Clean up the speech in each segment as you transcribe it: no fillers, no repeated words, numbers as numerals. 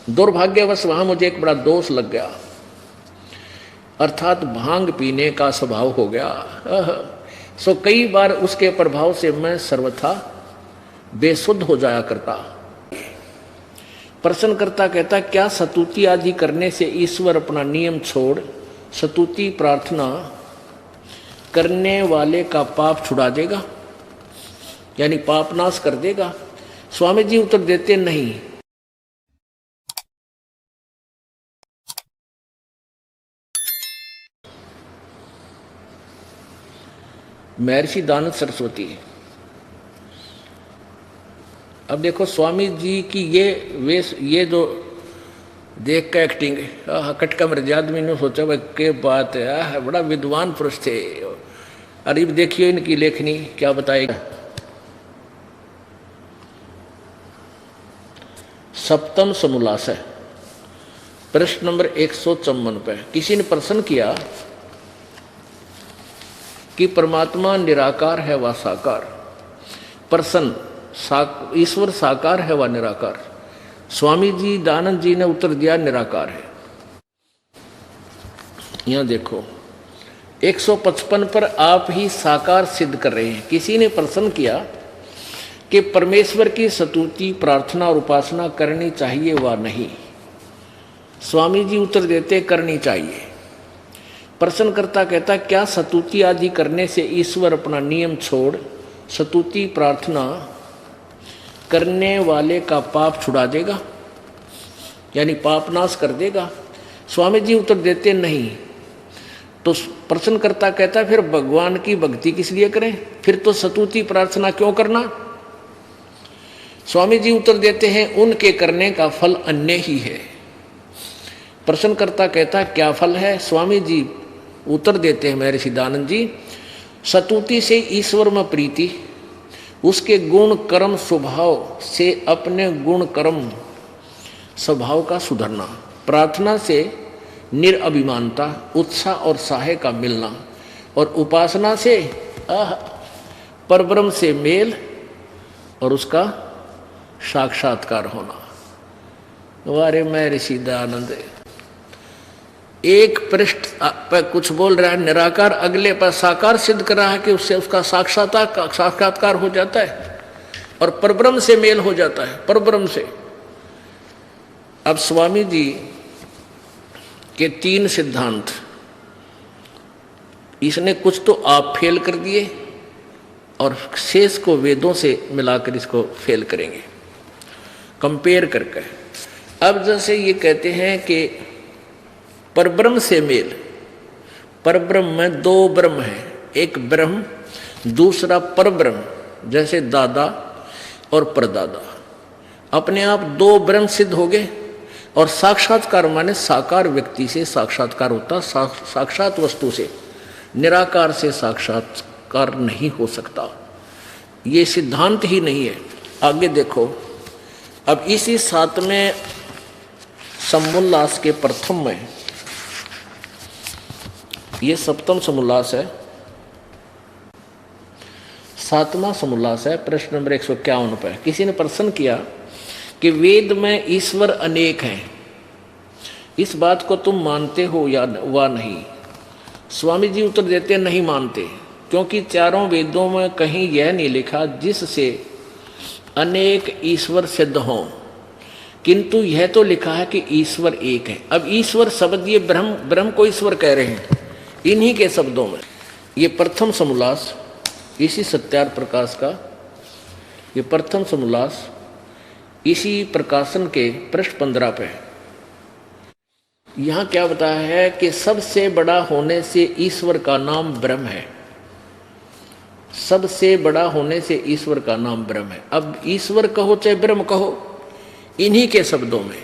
दुर्भाग्यवश वहां मुझे एक बड़ा दोष लग गया, अर्थात भांग पीने का स्वभाव हो गया। सो कई बार उसके प्रभाव से मैं सर्वथा बेसुध हो जाया करता। प्रश्नकर्ता कहता, क्या स्तुति आदि करने से ईश्वर अपना नियम छोड़ स्तुति प्रार्थना करने वाले का पाप छुड़ा देगा, यानी पाप नाश कर देगा? स्वामी जी उत्तर देते, नहीं। महर्षि दानव सरस्वती। अब देखो स्वामी जी की ये जो देख के एक्टिंग, कटका मर्जी आदमी ने सोचा भाई के बात है, बड़ा विद्वान पुरुष थे। अरे देखिए इनकी लेखनी क्या बताएगा। सप्तम समोल्लास है, प्रश्न नंबर 154 पे किसी ने प्रश्न किया कि परमात्मा निराकार है व साकार। प्रश्न, ईश्वर साकार है व निराकार? स्वामी जी दानंद जी ने उत्तर दिया, निराकार है। यहां देखो 155 पर आप ही साकार सिद्ध कर रहे हैं। किसी ने प्रश्न किया कि परमेश्वर की स्तुति प्रार्थना और उपासना करनी चाहिए व नहीं? स्वामी जी उत्तर देते, करनी चाहिए। प्रश्नकर्ता कहता, क्या स्तुति आदि करने से ईश्वर अपना नियम छोड़ स्तुति प्रार्थना करने वाले का पाप छुड़ा देगा, यानी पाप नाश कर देगा? स्वामी जी उत्तर देते, नहीं। तो प्रश्नकर्ता कहता, फिर भगवान की भक्ति किस लिए करें, फिर तो स्तुति प्रार्थना क्यों करना? स्वामी जी उत्तर देते हैं, उनके करने का फल अन्य ही है। प्रश्नकर्ता कहता, क्या फल है? स्वामी जी उत्तर देते हैं महर्षि दानंद जी, स्तुति से ईश्वर में प्रीति, उसके गुण कर्म स्वभाव से अपने गुण कर्म स्वभाव का सुधरना, प्रार्थना से निरअभिमानता उत्साह और साहे का मिलना, और उपासना से परब्रह्म से मेल और उसका साक्षात्कार होना। वारे महर्षि दानंद एक पृष्ठ पर कुछ बोल रहा है निराकार, अगले पर साकार सिद्ध कर रहा है कि उससे उसका साक्षात्कार हो जाता है और परब्रह्म से मेल हो जाता है, परब्रह्म से। अब स्वामी जी के 3 सिद्धांत, इसने कुछ तो आप फेल कर दिए और शेष को वेदों से मिलाकर इसको फेल करेंगे कंपेयर करके। अब जैसे ये कहते हैं कि परब्रह्म से मेल, परब्रह्म में 2 ब्रह्म है, एक ब्रह्म दूसरा परब्रह्म, जैसे दादा और परदादा, अपने आप 2 ब्रह्म सिद्ध हो गए। और साक्षात्कार माने साकार व्यक्ति से साक्षात्कार होता, साक्षात वस्तु से, निराकार से साक्षात्कार नहीं हो सकता, ये सिद्धांत ही नहीं है। आगे देखो, अब इसी 7वें समोल्लास के प्रथम में, ये सप्तम समोल्लास है, 7वां समोल्लास है, प्रश्न नंबर 151 पर किसी ने प्रश्न किया कि वेद में ईश्वर अनेक हैं, इस बात को तुम मानते हो या वा नहीं? स्वामी जी उत्तर देते, नहीं मानते, क्योंकि चारों वेदों में कहीं यह नहीं लिखा जिससे अनेक ईश्वर सिद्ध हों, किंतु यह तो लिखा है कि ईश्वर एक है। अब ईश्वर शब्द, ये ब्रह्म को ईश्वर कह रहे हैं इन्हीं के शब्दों में। ये प्रथम समोल्लास, इसी सत्यार प्रकाश का ये प्रथम समोल्लास, इसी प्रकाशन के पृष्ठ 15 पे यहाँ क्या बताया है कि सबसे बड़ा होने से ईश्वर का नाम ब्रह्म है, सबसे बड़ा होने से ईश्वर का नाम ब्रह्म है। अब ईश्वर कहो चाहे ब्रह्म कहो, इन्हीं के शब्दों में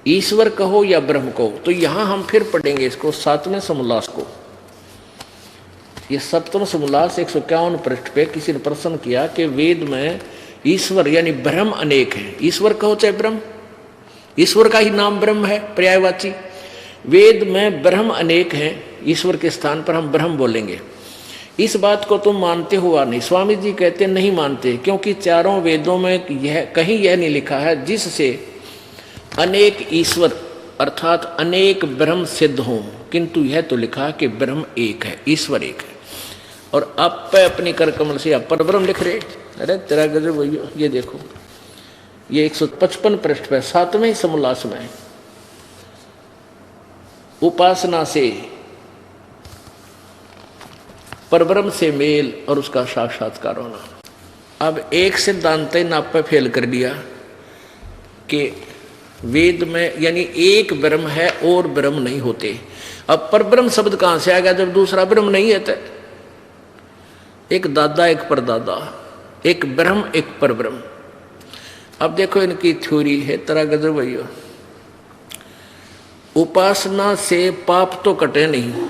ईश्वर कहो या ब्रह्म कहो। तो यहां हम फिर पढ़ेंगे इसको 7वें समोल्लास को। ये 7वां समोल्लास 151 पृष्ठ पे किसी ने प्रश्न किया कि वेद में ईश्वर यानी ब्रह्म अनेक है, ईश्वर कहो चाहे ब्रह्म, ईश्वर का ही नाम ब्रह्म है पर्यायवाची। वेद में ब्रह्म अनेक हैं, ईश्वर के स्थान पर हम ब्रह्म बोलेंगे, इस बात को तुम मानते हो या नहीं? स्वामी जी कहते नहीं मानते, क्योंकि चारों वेदों में कहीं यह नहीं लिखा है जिससे अनेक ईश्वर अर्थात अनेक ब्रह्म सिद्ध हों, किंतु यह तो लिखा कि ब्रह्म एक है, ईश्वर एक है। और आप पे अपनी कर कमल से आप पर ब्रह्म लिख रहे। अरे तेरा गजब भैया, ये देखो, ये 155 पृष्ठ पे 7वें समोल्लास में उपासना से परब्रह्म से मेल और उसका साक्षात्कार होना। अब एक सिद्धांत नाप पे फेल कर दिया कि वेद में यानी एक ब्रह्म है और ब्रह्म नहीं होते। अब परब्रह्म शब्द कहां से आ गया जब दूसरा ब्रह्म नहीं है? तो एक दादा एक परदादा, एक ब्रह्म एक परब्रह्म। अब देखो इनकी थ्योरी है तरह गजब भैया। उपासना से पाप तो कटे नहीं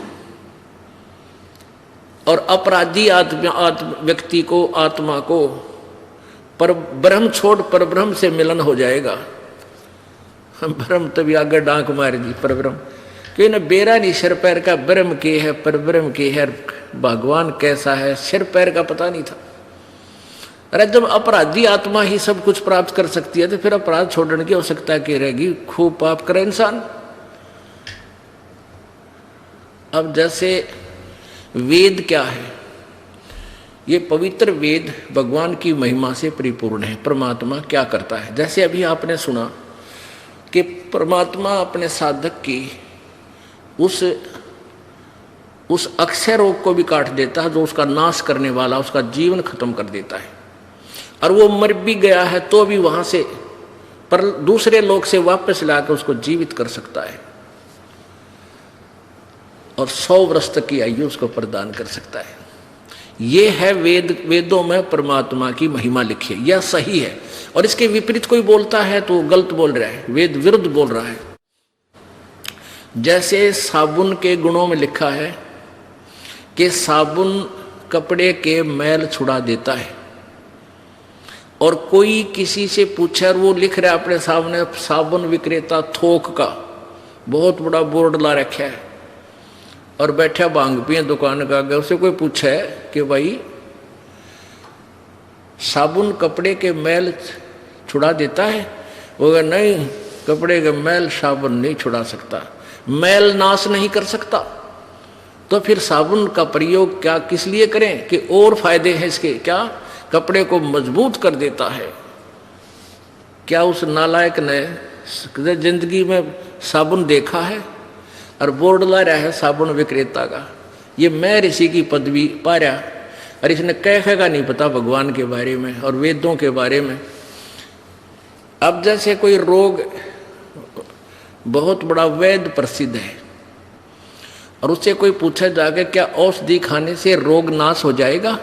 और अपराधी व्यक्ति को, आत्मा को पर ब्रह्म छोड़ पर ब्रह्म से मिलन हो जाएगा। ब्रह्म तभी आगे डांक मार दी पर ब्रह्म कि न बेरा नहीं सिर पैर का, ब्रह्म के है पर ब्रह्म के है, भगवान कैसा है सिर पैर का पता नहीं था। अरे जब अपराधी आत्मा ही सब कुछ प्राप्त कर सकती है तो फिर अपराध छोड़ने की आवश्यकता की रहेगी? खूब पाप करे इंसान। अब जैसे वेद क्या है? ये पवित्र वेद भगवान की महिमा से परिपूर्ण है। परमात्मा क्या करता है? जैसे अभी आपने सुना कि परमात्मा अपने साधक की उस अक्षय रोग को भी काट देता है जो उसका नाश करने वाला, उसका जीवन खत्म कर देता है। और वो मर भी गया है तो भी वहां से पर दूसरे लोग से वापस लाकर उसको जीवित कर सकता है और 100 वर्ष तक की आयु उसको प्रदान कर सकता है। ये है वेदों में परमात्मा की महिमा लिखी है, यह सही है। और इसके विपरीत कोई बोलता है तो गलत बोल रहा है, वेद विरुद्ध बोल रहा है। जैसे साबुन के गुणों में लिखा है कि साबुन कपड़े के मैल छुड़ा देता है, और कोई किसी से पूछे और वो लिख रहा है अपने सामने साबुन विक्रेता थोक का बहुत बड़ा बोर्ड ला रखा है और बैठा भांग पिए दुकान का आगे, उसे कोई पूछे कि भाई साबुन कपड़े के मैल छुड़ा देता है? वो कहे नहीं, कपड़े के मैल साबुन नहीं छुड़ा सकता, मैल नाश नहीं कर सकता। तो फिर साबुन का प्रयोग क्या किस लिए करें कि और फायदे हैं इसके? क्या कपड़े को मजबूत कर देता है। क्या उस नालायक ने जिंदगी में साबुन देखा है? और बोर्ड ला रहा है साबुन विक्रेता का, ये मैं ऋषि की पदवी पा रहा, और इसने कहेगा नहीं पता भगवान के बारे में और वेदों के बारे में। अब जैसे कोई रोग बहुत बड़ा वैद्य प्रसिद्ध है और उससे कोई पूछे जाके क्या औषधि खाने से रोग नाश हो जाएगा?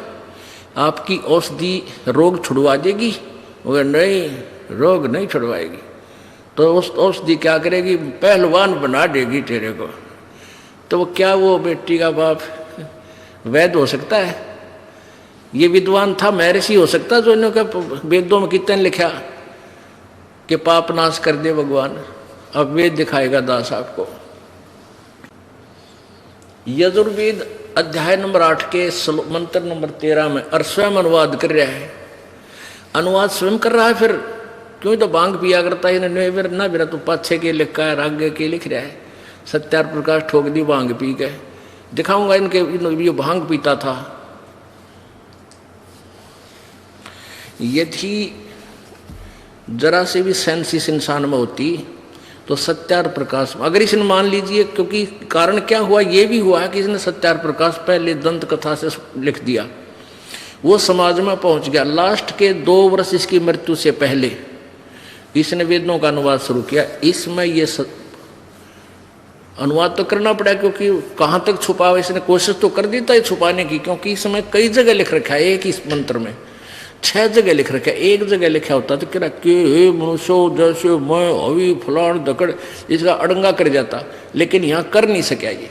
आपकी औषधि रोग छुड़वा देगी? वो नहीं, रोग नहीं छुड़वाएगी। तो उस औषधि क्या करेगी? पहलवान बना देगी तेरे को। तो क्या वो बेटी का बाप वैद्य हो सकता है? ये विद्वान था, महर्षि हो सकता जो इन्होंने वेदों में कितने लिखा कि पाप नाश कर दे भगवान। अब वेद दिखाएगा दास आपको। यजुर्वेद अध्याय नंबर 8 के मंत्र नंबर 13 में और स्वयं अनुवाद कर रहा है। अनुवाद स्वयं कर रहा है, फिर क्यों तो भांग पिया करता है ना मेरा तो पाछे के लिखा है, आगे के लिख रहा है। सत्यार प्रकाश ठोक दी भांग पी के। दिखाऊंगा इनके ये भांग पीता था। यदि जरा से भी सेंस इस इंसान में होती तो सत्यार प्रकाश, अगर इसने मान लीजिए, क्योंकि कारण क्या हुआ, ये भी हुआ है कि इसने सत्यार प्रकाश पहले दंत कथा से लिख दिया, वो समाज में पहुंच गया। लास्ट के 2 वर्ष इसकी मृत्यु से पहले इसने वेदों का अनुवाद शुरू किया। इसमें ये अनुवाद तो करना पड़ा, क्योंकि कहाँ तक छुपा, इसने कोशिश तो कर दी था छुपाने की, क्योंकि इसमें कई जगह लिख रखा है। एक इस मंत्र में 6 जगह लिख रखा है, एक जगह लिखा होता तो क्या कि हे मनुष्यो जैसे मैं अभी फलान दकड़, इसका अड़ंगा कर जाता, लेकिन यहाँ कर नहीं सका, ये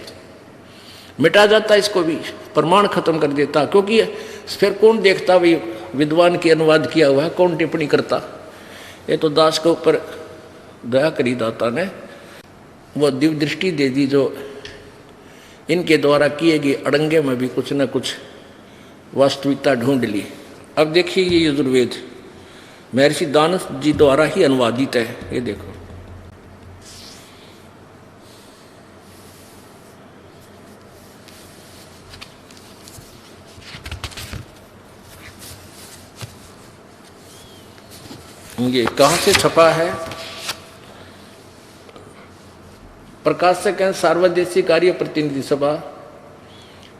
मिटा जाता, इसको भी प्रमाण खत्म कर देता। क्योंकि फिर कौन देखता भाई विद्वान की अनुवाद किया हुआ है, कौन टिप्पणी करता? ये तो दास के ऊपर दया करी दाता ने वो दिव्य दृष्टि दे दी, जो इनके द्वारा किए गए अड़ंगे में भी कुछ न कुछ वास्तविकता ढूंढ ली। अब देखिए ये यजुर्वेद महर्षि दानस जी द्वारा ही अनुवादित है। ये देखो ये कहाँ से छपा है? प्रकाशक हैं सार्वदेशी कार्य प्रतिनिधि सभा,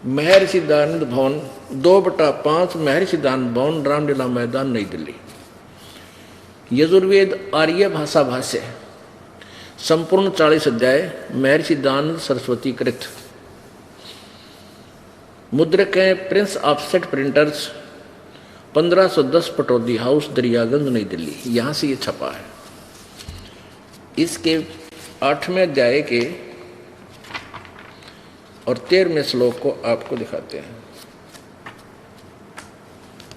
महर्षि दयानंद भवन, 2/5 महर्षि दयानंद भवन, रामलीला मैदान, नई दिल्ली। यजुर्वेद आर्य भाषा भाष्य संपूर्ण 40 अध्याय, महर्षि दयानंद सरस्वती कृत। मुद्रक है Prince offset printers, 1510 Pataudi house, Daryaganj, नई दिल्ली। यहाँ से ये छपा है। इसके 8वें अध्याय के और 13वें श्लोक को आपको दिखाते हैं।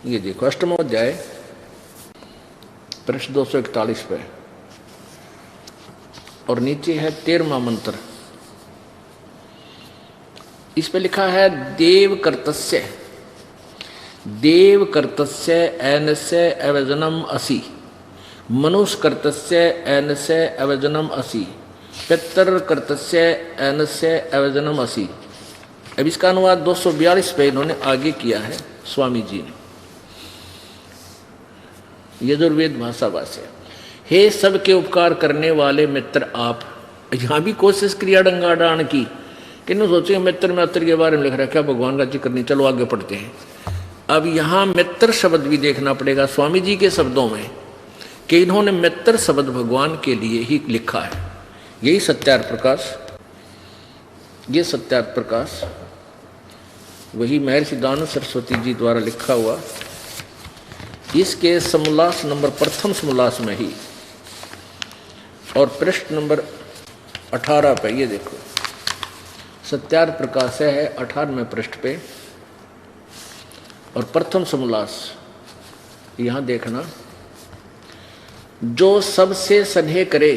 ये देखो, 8वां अध्याय पृष्ठ 241 पे, और नीचे है 13वां मंत्र। इस पे लिखा है देव कर्तस्य एनस्य अवजनम असि, मनुष्य कर्तस्य एनस्य अवजनम असि, पितर कर्तस्य एनस्य अवजनम असि। अब इसका अनुवाद 242 पे इन्होंने आगे किया है स्वामी जी ने। यजुर्वेद भाषा भाष्य। हे सबके उपकार करने वाले मित्र आप। यहाँ भी कोशिश क्रिया डंगाडान की, किन्हों सोचे मित्र में अत्र के बारे में लिख रखा है, भगवान का जिक्र नहीं। चलो आगे पढ़ते हैं। अब यहाँ मित्र शब्द भी देखना पड़ेगा स्वामी जी के शब्दों में, कि इन्होंने मित्र शब्द भगवान के लिए ही लिखा है। यही सत्यार्थ प्रकाश, ये सत्यार्थ प्रकाश वही महर्षि दयानंद सरस्वती जी द्वारा लिखा हुआ। इसके समोल्लास नंबर, प्रथम समोल्लास में ही और पृष्ठ नंबर 18 पे, ये देखो सत्यार्थ प्रकाश है 18वें पृष्ठ पे और प्रथम समोल्लास। यहाँ देखना, जो सबसे स्नेह करे,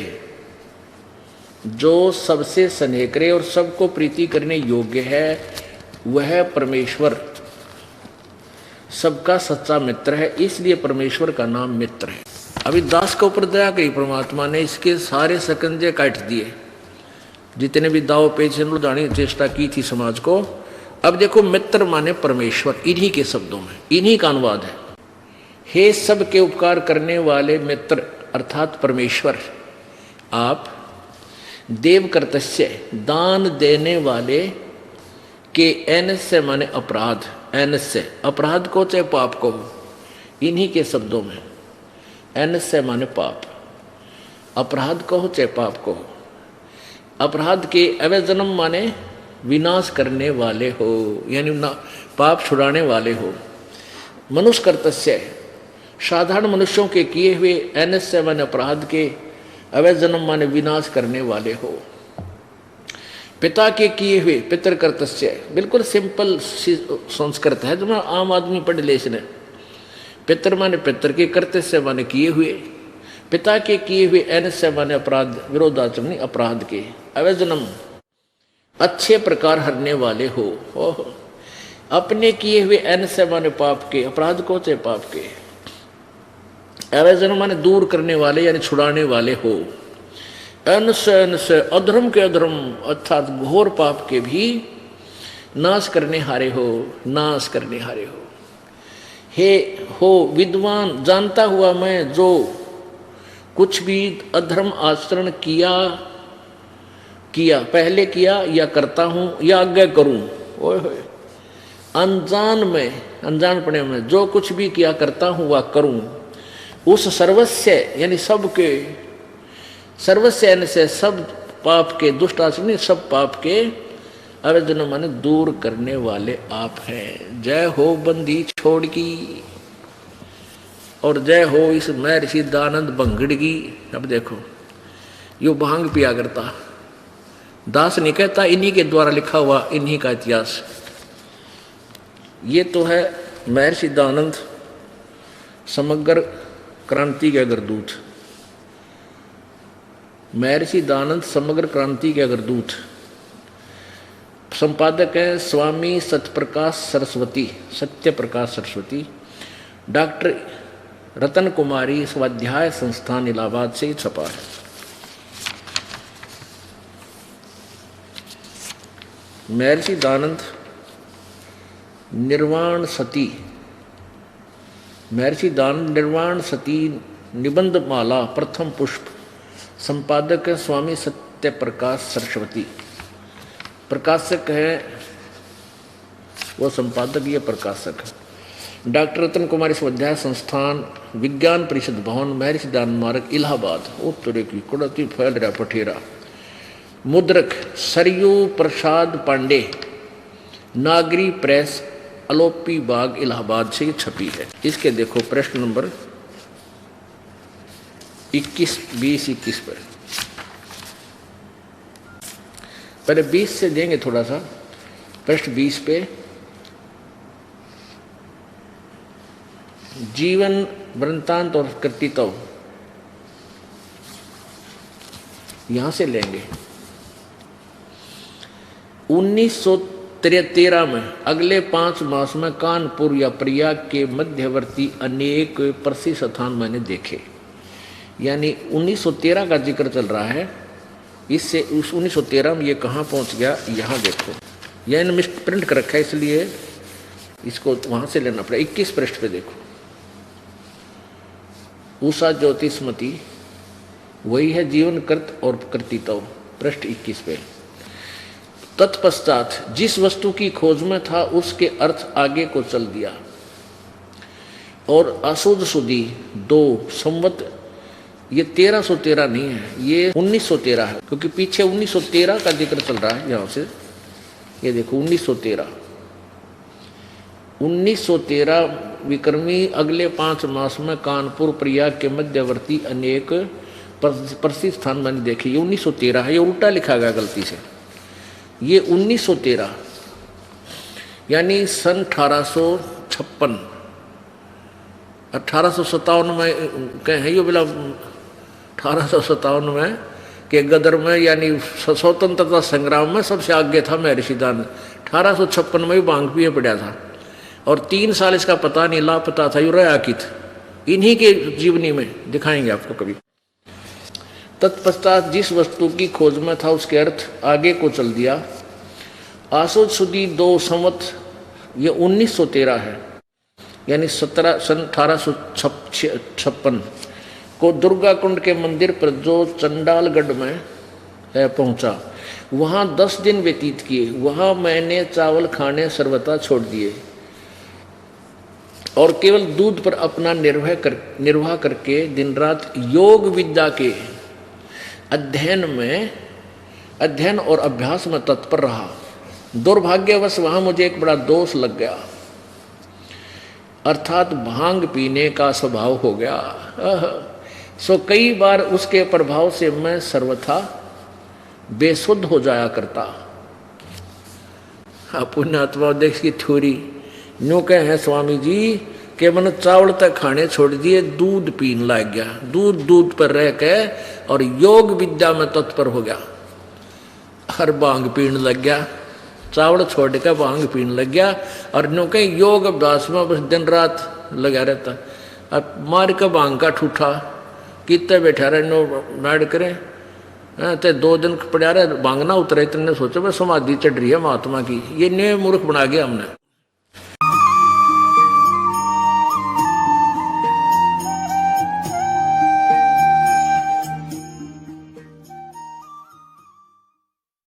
जो सबसे स्नेह करे और सबको प्रीति करने योग्य है, वह परमेश्वर सबका सच्चा मित्र है। इसलिए परमेश्वर का नाम मित्र है। अभी दास के ऊपर दया करी परमात्मा ने, इसके सारे सकंजे काट दिए, जितने भी दाव पेच से लुटाने की चेष्टा की थी समाज को। अब देखो, मित्र माने परमेश्वर, इन्हीं के शब्दों में, इन्हीं का अनुवाद है। हे सबके उपकार करने वाले मित्र अर्थात परमेश्वर, आप देव कर्तस्य दान देने वाले के एनस्य माने अपराध, एनस्य अपराध को चाहे पाप को, इन्हीं के शब्दों में एनस्य माने पाप, अपराध को चाहे पाप को, अपराध के अवजनम माने विनाश करने वाले हो, यानी पाप छुड़ाने वाले हो। मनुष्य कर्तस्य साधारण मनुष्यों के किए हुए, एनस्य माने अपराध के, अवजनम माने विनाश करने वाले हो। पिता के किए हुए, पितर कर्तस्य, बिल्कुल सिंपल संस्कृत है जो आम आदमी पढ़ ले इसने। पितर माने पितर के, कर्तस्य माने किए हुए, पिता के किए हुए, एनस्य माने अपराध, विरोधाचरण अपराध के, अवजनम अच्छे प्रकार हरने वाले हो। अपने किए हुए एनस्य माने पाप के, अपराध को चाहे पाप के, अवजनम माने दूर करने वाले यानी छुड़ाने वाले हो। अनस अधर्म के अधर्म अर्थात घोर पाप के भी नाश करने हारे हो, नाश करने हारे हो। हे हो विद्वान, जानता हुआ मैं जो कुछ भी अधर्म आचरण किया पहले किया या करता हूँ या आगे करूँ, अनजान में, अनजानपने में जो कुछ भी किया करता हूँ वह करूँ, उस सर्वस्य यानी सबके, सर्वस्य यानी से सब पाप के, दुष्ट आचरण सब पाप के अवजन माने दूर करने वाले आप हैं। जय हो बंदी छोड़ की, और जय हो इस महर्षि दयानंद भंगड़ की। अब देखो, यो भांग पिया करता, दास नहीं कहता, इन्हीं के द्वारा लिखा हुआ, इन्हीं का इतिहास। ये तो है महर्षि दयानंद समग्र क्रांति के अग्रदूत, महर्षि दयानंद समग्र क्रांति के अग्रदूत। संपादक हैं स्वामी सत्यप्रकाश सरस्वती, सत्य प्रकाश सरस्वती। डॉक्टर रतन कुमारी स्वाध्याय संस्थान इलाहाबाद से छपा है। महर्षि दयानंद निर्वाण सती, महर्षि दयानंद निर्वाण सती निबंध माला प्रथम पुष्प, संपादक है स्वामी सत्य प्रकाश सरस्वती, प्रकाशक है वो संपादक, ये प्रकाशक है डॉक्टर रतन कुमार स्वाध्याय संस्थान विज्ञान परिषद भवन महर्षि दयानंद मार्ग इलाहाबाद। उत्तरे की कुड़ती फैल रहा पठेरा। मुद्रक सरयू प्रसाद पांडे, नागरी प्रेस अलोपी बाग इलाहाबाद से ये छपी है। इसके देखो प्रश्न नंबर 21, 20, 21 पर, पहले 20 से देंगे थोड़ा सा। प्रश्न 20 पे जीवन वृत्तांत और कृतित्व यहां से लेंगे। 1913 में अगले 5 मास में कानपुर या प्रयाग के मध्यवर्ती अनेक प्रसिद्ध स्थान मैंने देखे। यानी 1913 का जिक्र चल रहा है, इससे उस 1913 में ये कहाँ पहुँच गया, यहाँ देखो। यह मिस्ट प्रिंट कर रखा है इसलिए इसको वहाँ से लेना पड़ेगा। 21 पृष्ठ पे देखो, उषा ज्योतिषमती वही है जीवन कृत और कृतित्व। पृष्ठ 21 पे तत्पश्चात जिस वस्तु की खोज में था उसके अर्थ आगे को चल दिया और असुद सुदी 2 संवत, ये 1313 नहीं है, ये 1913 है, क्योंकि पीछे 1913 का जिक्र चल रहा है। यहाँ से ये देखो 1913 विक्रमी अगले 5 मास में कानपुर प्रयाग के मध्यवर्ती अनेक प्रसिद्ध स्थान मैंने देखे। ये 1913 है, ये उल्टा लिखा गया गलती से। ये 1913 यानी सन 1856 1857 में कहें है, ये बोला 1857 में के गदर में, यानी स्वतंत्रता संग्राम में सबसे आगे था महर्षि दयानंद। 1856 में भी भांग पिए पड़ा था और 3 साल इसका पता नहीं, लापता था, यू रहा कित। इन्हीं के जीवनी में दिखाएंगे आपको कभी। तत्पश्चात जिस वस्तु की खोज में था उसके अर्थ आगे को चल दिया। आसुद सुदी 2 संवत, ये 1913 है, यानी सन 1856 को दुर्गा कुंड के मंदिर पर जो चंडालगढ़ में पहुंचा, वहां 10 दिन व्यतीत किए। वहां मैंने चावल खाने सर्वथा छोड़ दिए और केवल दूध पर अपना निर्वाह करके दिन रात योग विद्या के अध्ययन और अभ्यास में तत्पर रहा। दुर्भाग्यवश वहां मुझे एक बड़ा दोष लग गया, अर्थात भांग पीने का स्वभाव हो गया। सो कई बार उसके प्रभाव से मैं सर्वथा बेसुध हो जाया करता। पुण्यात्मा देख की थ्योरी न्यू कहे हैं स्वामी जी के मन चावल तक खाने छोड़ दिए, दूध पीने लग गया, दूध पर रह के और योग विद्या में तत्पर हो गया। हर भांग पीने लग गया, चावल छोड़ के भांग पीने लग गया और न्यू कहीं योग अभ्यास में बस दिन रात लगा रहता। अब मार के भांग का ठूठा कितने बैठा रहे नो मैड करें ते 2 दिन पड़ा रहे, भांग ना उतरे। इतने सोचो मैं समाधि चढ़ रही है महात्मा की, ये न्यू मूर्ख बना गया हमने।